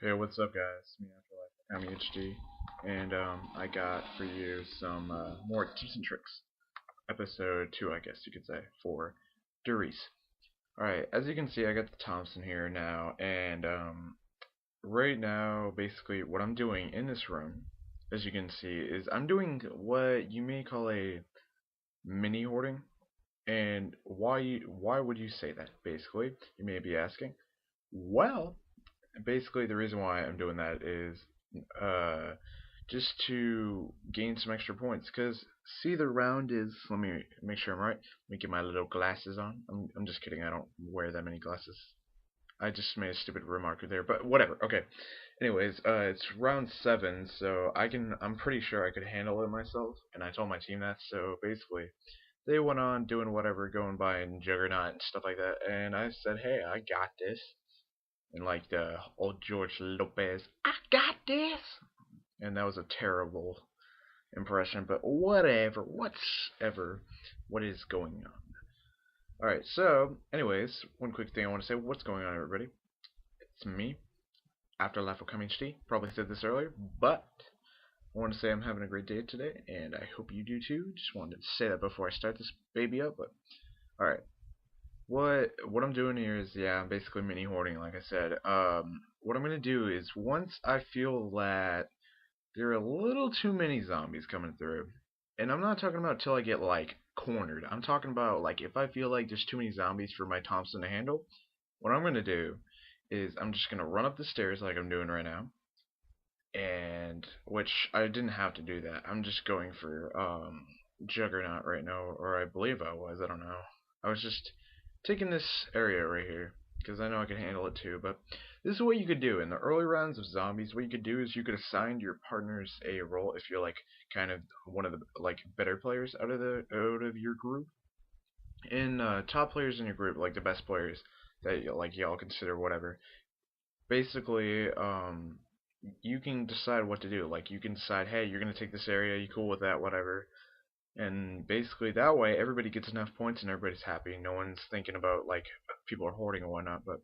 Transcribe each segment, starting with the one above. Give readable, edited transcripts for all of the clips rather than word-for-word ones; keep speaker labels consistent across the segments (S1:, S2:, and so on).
S1: Hey, what's up, guys? Me after like I'm HD, and I got for you some more tips and tricks. Episode 2, I guess you could say, for Reise. Alright, as you can see, I got the Thompson here now, and right now, basically, what I'm doing in this room, as you can see, is I'm doing what you may call a mini hoarding. And why would you say that? Basically, you may be asking. Well, basically the reason why I'm doing that is uh just to gain some extra points. Cause see, the round is, let me make sure I'm right. Let me get my little glasses on. I'm just kidding. I don't wear that many glasses. I just made a stupid remark there, but whatever. Okay. Anyways, it's round 7, so I'm pretty sure I could handle it myself, and I told my team that. So basically, they went on doing whatever, going by and Juggernaut and stuff like that, and I said, hey, I got this. And like the old George Lopez, I got this. And that was a terrible impression, but whatever, whatever, what is going on? Alright, so, anyways, one quick thing I want to say. What's going on, everybody? It's me, After Life will Come HD. Probably said this earlier, but I want to say I'm having a great day today, and I hope you do too. Just wanted to say that before I start this baby up, but alright. What I'm doing here is, yeah, I'm basically mini hoarding, like I said. What I'm gonna do is, once I feel that there are a little too many zombies coming through, and I'm not talking about till I get like cornered. I'm talking about like if I feel like there's too many zombies for my Thompson to handle. What I'm gonna do is I'm just gonna run up the stairs like I'm doing right now, and which I didn't have to do that. I'm just going for Juggernaut right now, or I believe I was. I don't know. I was just taking this area right here because I know I can handle it too. But this is what you could do in the early rounds of zombies. What you could do is you could assign your partners a role if you're like kind of one of the like better players out of your group, and top players in your group, like the best players that like y'all consider whatever. Basically, you can decide what to do. Like you can decide, hey, you're gonna take this area. You cool with that? Whatever. And basically that way everybody gets enough points and everybody's happy. No one's thinking about like people are hoarding or whatnot. But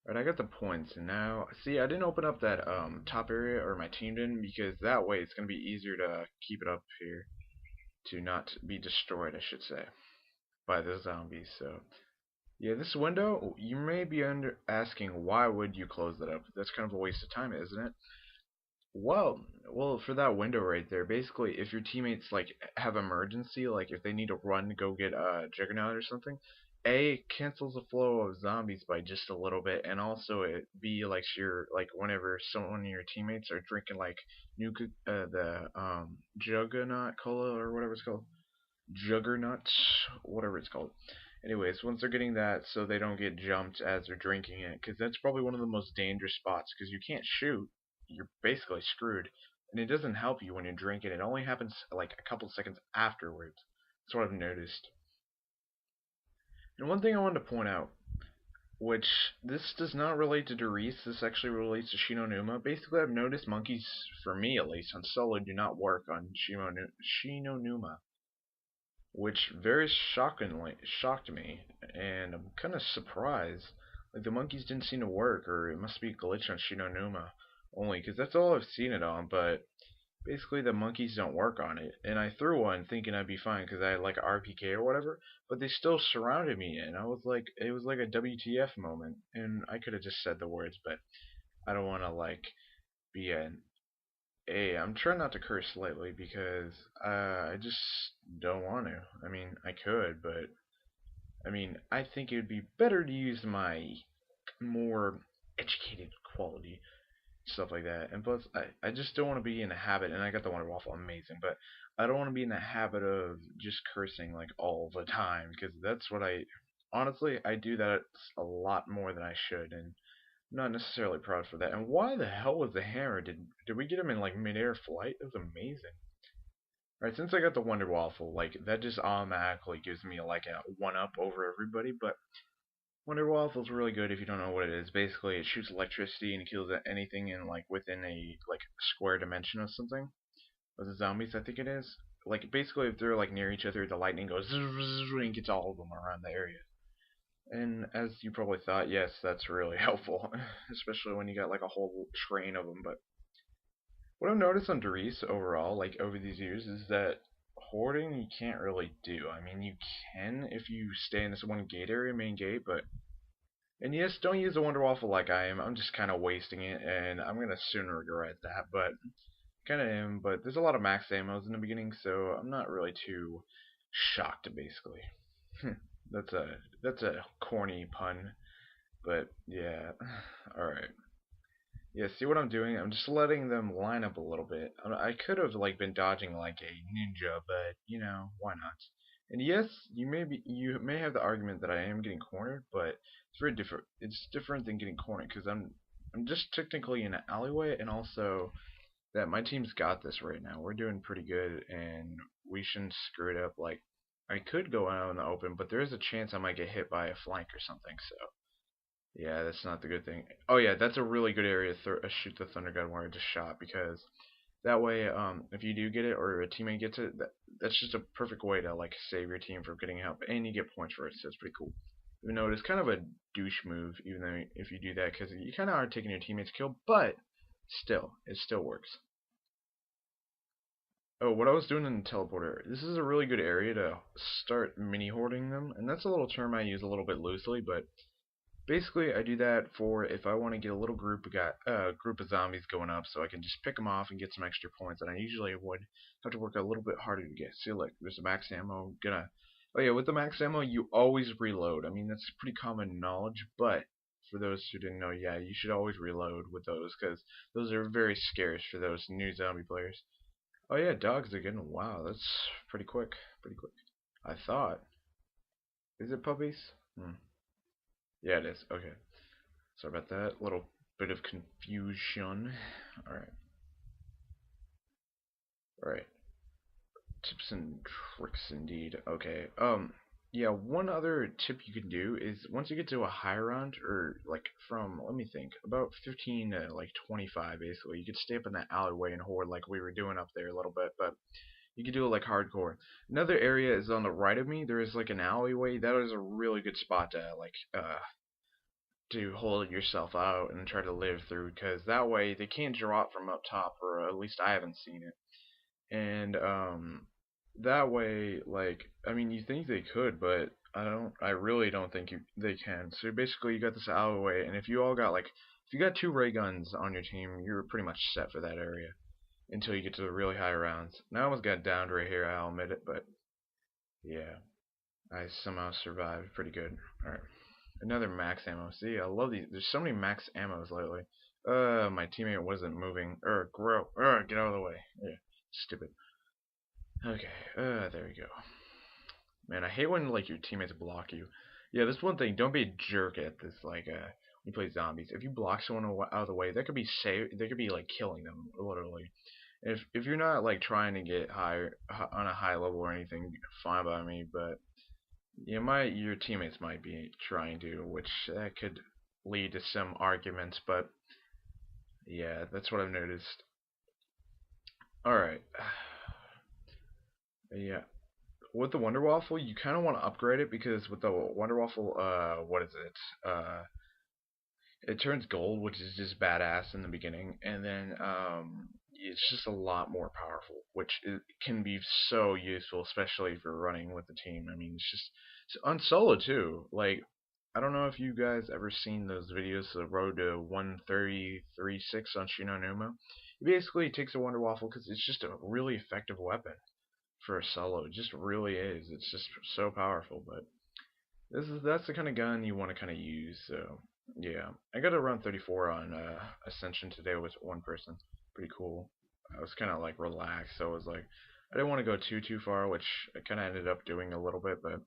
S1: right, I got the points, and now see, I didn't open up that top area, or my team didn't, because that way it's gonna be easier to keep it up here to not be destroyed, I should say, by the zombies. So yeah, this window, you may be asking, why would you close that up? That's kind of a waste of time, isn't it? Well, for that window right there, basically, if your teammates like have emergency, like if they need to run to go get a Juggernaut or something, A, cancels the flow of zombies by just a little bit, and also it B, like your like whenever someone of your teammates are drinking like the Juggernaut cola or whatever it's called, Juggernaut, whatever it's called. Anyways, once they're getting that, so they don't get jumped as they're drinking it, because that's probably one of the most dangerous spots, because you can't shoot, you're basically screwed. And it doesn't help you when you're drinking. It only happens like a couple seconds afterwards. That's what I've noticed. And one thing I wanted to point out, which this does not relate to Doris, this actually relates to Shinonuma. Basically, I've noticed monkeys, for me at least, on solo do not work on Shinonuma, which very shockingly shocked me, and I'm kind of surprised. Like the monkeys didn't seem to work, or it must be a glitch on Shinonuma only, because that's all I've seen it on. But basically, the monkeys don't work on it, and I threw one thinking I'd be fine because I had like RPK or whatever, but they still surrounded me, and I was like, it was like a WTF moment, and I could have just said the words, but I don't want to like be an I'm trying not to curse lately because I just don't want to. I mean, I could, but I mean, I think it would be better to use my more educated quality, stuff like that. And plus, I just don't want to be in a habit, and I got the Wonder Waffle, amazing, but I don't want to be in the habit of just cursing like all the time, because that's what honestly, I do that a lot more than I should, and not necessarily proud for that. And why the hell was the hammer? Did we get him in like midair flight? That was amazing. Right, since I got the Wonder Waffle, like that just automatically gives me like a one up over everybody. But Wonder Waffle's really good if you don't know what it is. Basically, it shoots electricity and kills anything in like within a like square dimension of something. With the zombies, I think it is. Like basically, if they're like near each other, the lightning goes and gets all of them around the area. And as you probably thought, yes, that's really helpful, especially when you got like a whole train of them. But what I've noticed on Doris overall, like over these years, is that hoarding you can't really do. I mean, you can if you stay in this one gate area, main gate, but and yes, don't use a Wonder Waffle like I am. I'm just kind of wasting it, and I'm gonna soon regret that. But kind of am. But there's a lot of max ammos in the beginning, so I'm not really too shocked. Basically, that's a corny pun, but yeah. All right. Yeah, see what I'm doing? I'm just letting them line up a little bit. I could have like been dodging like a ninja, but you know, why not? And yes, you may have the argument that I am getting cornered, but it's very different. It's different than getting cornered because I'm just technically in an alleyway, and also that my team's got this right now. We're doing pretty good, and we shouldn't screw it up. Like I could go out in the open, but there is a chance I might get hit by a flank or something. So yeah, that's not the good thing. Oh yeah, that's a really good area to shoot the Thunder Gun where I just shot, because that way, if you do get it or a teammate gets it, that's just a perfect way to like save your team from getting help, and you get points for it. So it's pretty cool. Even though it is kind of a douche move, even though if you do that, because you kind of are taking your teammate's kill, but still, it still works. Oh, what I was doing in the teleporter. This is a really good area to start mini hoarding them, and that's a little term I use a little bit loosely, but basically, I do that for if I want to get a little group of zombies going up, so I can just pick them off and get some extra points. And I usually would have to work a little bit harder to get. See, look, there's a max ammo. Oh yeah, with the max ammo, you always reload. I mean, that's pretty common knowledge, but for those who didn't know, yeah, you should always reload with those because those are very scarce for those new zombie players. Oh yeah, dogs again. Wow, that's pretty quick. Pretty quick. I thought. Is it puppies? Hmm. Yeah, it is. Okay. Sorry about that. Little bit of confusion. Alright. Alright. Tips and tricks indeed. Okay. Yeah, one other tip you can do is once you get to a high round, or like from, let me think, about 15 to like 25 basically, you could stay up in that alleyway and hoard like we were doing up there a little bit, but you could do it like hardcore. Another area is on the right of me. There is like an alleyway. That is a really good spot to hold yourself out and try to live through, because that way they can't drop from up top, or at least I haven't seen it. And that way, like, I mean, you think they could, but I really don't think they can. So basically, you got this alleyway, and if you all got like, if you got 2 ray guns on your team, you're pretty much set for that area until you get to the really high rounds. Now I almost got downed right here, I'll admit it, but yeah, I somehow survived pretty good. All right. Another max ammo. See, I love these. There's so many max ammos lately. My teammate wasn't moving. Grow. Get out of the way. Yeah, stupid. Okay, there we go. Man, I hate when, like, your teammates block you. Yeah, this one thing, don't be a jerk at this, like, when you play zombies. If you block someone out of the way, that could be they could be, like, killing them, literally. If you're not, like, trying to get higher, on a high level or anything, fine by me, but yeah, your teammates might be trying to, which that could lead to some arguments, but yeah, that's what I've noticed. Alright. Yeah. With the Wonder Waffle, you kind of want to upgrade it, because with the Wonder Waffle, what is it? It turns gold, which is just badass in the beginning, and then it's just a lot more powerful, which can be so useful, especially if you're running with the team. I mean, it's on solo too. Like, I don't know if you guys ever seen those videos, the road to 133.6 on Shinonuma. It basically takes a Wonder Waffle because it's just a really effective weapon for a solo. It just really is. It's just so powerful, but that's the kind of gun you want to kind of use. So yeah, I got around 34 on Ascension today with one person. Pretty cool. I was kind of like relaxed, so I was like, I didn't want to go too far, which I kind of ended up doing a little bit, but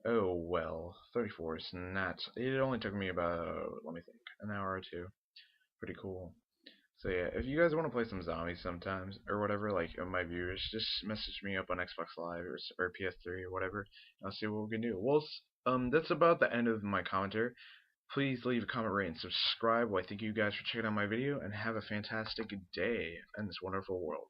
S1: oh well. 34 is not. It only took me about, let me think, an hour or two. Pretty cool. So yeah, if you guys want to play some zombies sometimes or whatever, like my viewers, just message me up on Xbox Live or PS3 or whatever. And I'll see what we can do. Well, that's about the end of my commentary. Please leave a comment, rate, and subscribe. Well, I thank you guys for checking out my video, and have a fantastic day in this wonderful world.